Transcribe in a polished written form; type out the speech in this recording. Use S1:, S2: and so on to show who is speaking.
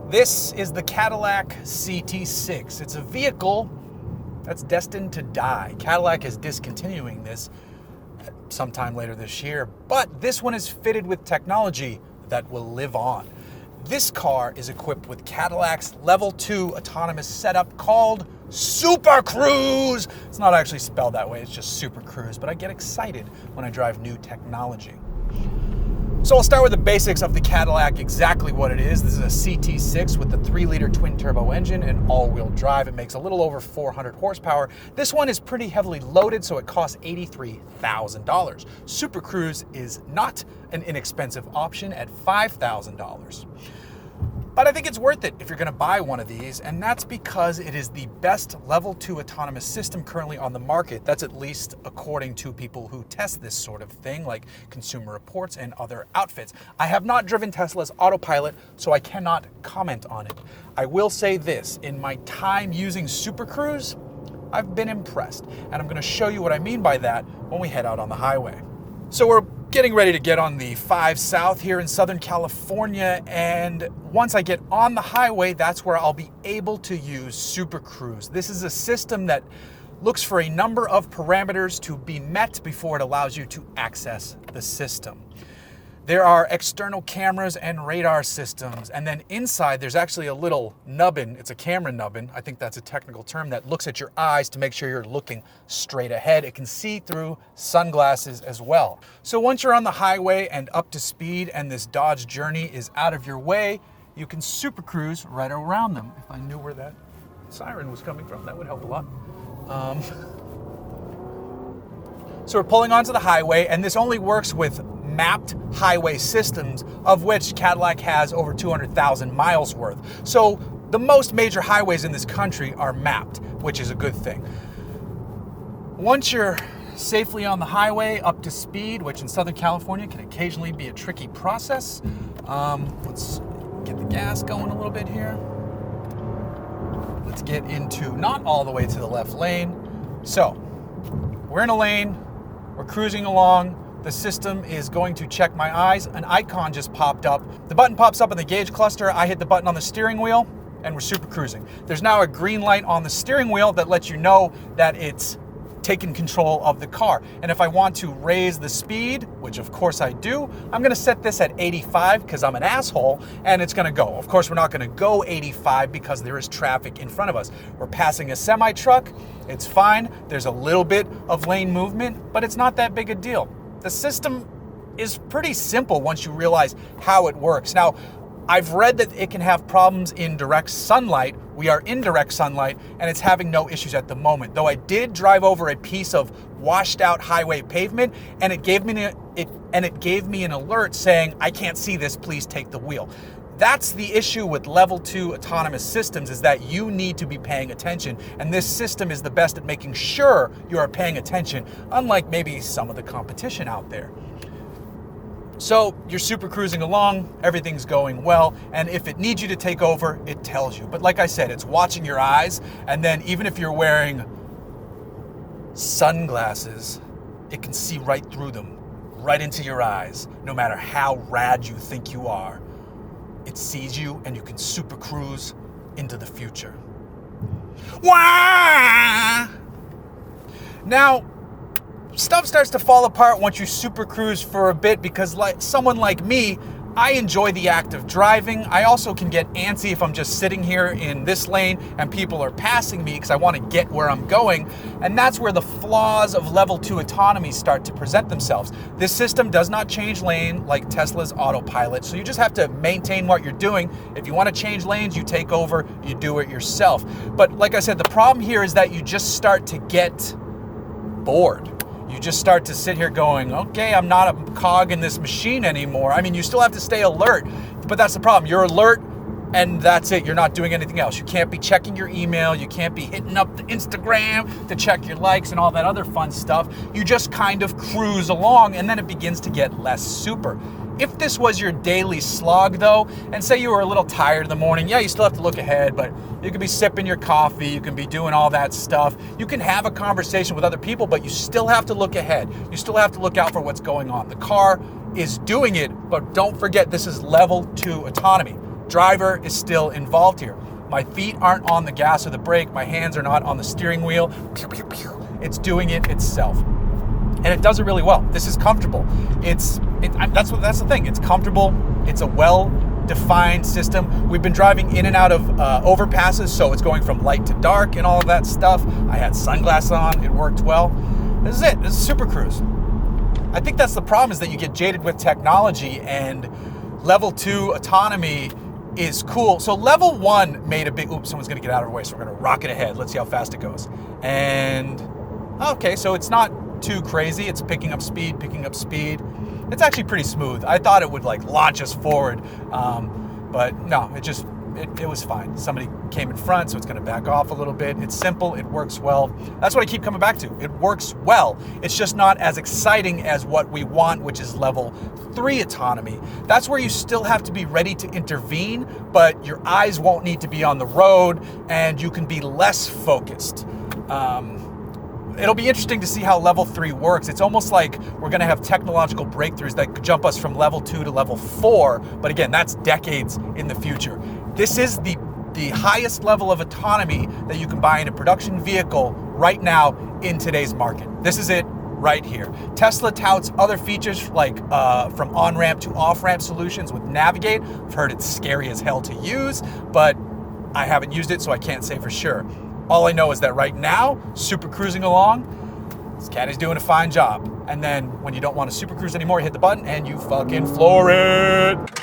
S1: This is the Cadillac CT6. It's a vehicle that's destined to die. Cadillac is discontinuing this sometime later this year, but this one is fitted with technology that will live on. This car is equipped with Cadillac's Level 2 autonomous setup called Super Cruise. It's not actually spelled that way, it's just Super Cruise, but I get excited when I drive new technology. So I'll start with the basics of the Cadillac, exactly what it is. This is a CT6 with the 3-liter twin-turbo engine and all-wheel drive. It makes a little over 400 horsepower. This one is pretty heavily loaded, so it costs $83,000. Super Cruise is not an inexpensive option at $5,000. But I think it's worth it if you're going to buy one of these, and that's because it is the best Level 2 autonomous system currently on the market. That's at least according to people who test this sort of thing, like Consumer Reports and other outfits. I have not driven Tesla's Autopilot, so I cannot comment on it. I will say this, in my time using Super Cruise, I've been impressed, and I'm going to show you what I mean by that when we head out on the highway. So we're getting ready to get on the 5 South here in Southern California, and once I get on the highway, that's where I'll be able to use Super Cruise. This is a system that looks for a number of parameters to be met before it allows you to access the system. There are external cameras and radar systems, and then inside there's actually a little nubbin. It's a camera nubbin, I think that's a technical term, that looks at your eyes to make sure you're looking straight ahead. It can see through sunglasses as well. So once you're on the highway and up to speed and this Dodge Journey is out of your way, you can Super Cruise right around them. If I knew where that siren was coming from, that would help a lot. So we're pulling onto the highway, and this only works with mapped highway systems, of which Cadillac has over 200,000 miles worth. So the most major highways in this country are mapped, which is a good thing. Once you're safely on the highway, up to speed, which in Southern California can occasionally be a tricky process. Let's get the gas going a little bit here. Let's get into not all the way to the left lane. So we're in a lane, we're cruising along. The system is going to check my eyes. An icon just popped up. The button pops up in the gauge cluster. I hit the button on the steering wheel and we're Super Cruising. There's now a green light on the steering wheel that lets you know that it's taken control of the car. And if I want to raise the speed, which of course I do, I'm gonna set this at 85 because I'm an asshole, and it's gonna go. Of course, we're not gonna go 85 because there is traffic in front of us. We're passing a semi truck, it's fine. There's a little bit of lane movement, but it's not that big a deal. The system is pretty simple once you realize how it works. Now, I've read that it can have problems in direct sunlight. We are in direct sunlight, and it's having no issues at the moment. Though I did drive over a piece of washed out highway pavement, and it gave me an alert saying, "I can't see this, please take the wheel." That's the issue with Level 2 autonomous systems, is that you need to be paying attention. And this system is the best at making sure you are paying attention, unlike maybe some of the competition out there. So you're Super Cruising along, everything's going well, and if it needs you to take over, it tells you. But like I said, it's watching your eyes, and then even if you're wearing sunglasses, it can see right through them, right into your eyes, no matter how rad you think you are. It sees you, and you can Super Cruise into the future. Wah! Now, stuff starts to fall apart once you Super Cruise for a bit, because like someone like me, I enjoy the act of driving. I also can get antsy if I'm just sitting here in this lane and people are passing me because I want to get where I'm going. And that's where the flaws of Level 2 autonomy start to present themselves. This system does not change lane like Tesla's Autopilot, so you just have to maintain what you're doing. If you want to change lanes, you take over, you do it yourself. But like I said, the problem here is that you just start to get bored. You just start to sit here going, okay, I'm not a cog in this machine anymore. I mean, you still have to stay alert, but that's the problem. You're alert and that's it. You're not doing anything else. You can't be checking your email. You can't be hitting up the Instagram to check your likes and all that other fun stuff. You just kind of cruise along, and then it begins to get less super. If this was your daily slog though, and say you were a little tired in the morning, yeah, you still have to look ahead, but you can be sipping your coffee, you can be doing all that stuff. You can have a conversation with other people, but you still have to look ahead. You still have to look out for what's going on. The car is doing it, but don't forget this is Level 2 autonomy. driver is still involved here. My feet aren't on the gas or the brake. My hands are not on the steering wheel. It's doing it itself. And it does it really well. This is comfortable. That's the thing. It's comfortable. It's a well-defined system. We've been driving in and out of overpasses, so it's going from light to dark and all of that stuff. I had sunglasses on. It worked well. This is it. This is Super Cruise. I think that's the problem, is that you get jaded with technology, and level 2 autonomy is cool. So level 1 made a big, oops, someone's gonna get out of our way, so we're gonna rocket ahead. Let's see how fast it goes. And, okay, so it's not too crazy. It's picking up speed. It's actually pretty smooth. I thought it would like launch us forward, but no, it was fine. Somebody came in front, so it's gonna back off a little bit. It's simple, it works well. That's what I keep coming back to. It works well. It's just not as exciting as what we want, which is level 3 autonomy. That's where you still have to be ready to intervene, but your eyes won't need to be on the road and you can be less focused. It'll be interesting to see how level 3 works. It's almost like we're gonna have technological breakthroughs that could jump us from level 2 to level 4, but again, that's decades in the future. This is the highest level of autonomy that you can buy in a production vehicle right now in today's market. This is it right here. Tesla touts other features like from on-ramp to off-ramp solutions with Navigate. I've heard it's scary as hell to use, but I haven't used it, so I can't say for sure. All I know is that right now, super cruising along, this Caddy's doing a fine job. And then when you don't want to super cruise anymore, you hit the button and you fucking floor it.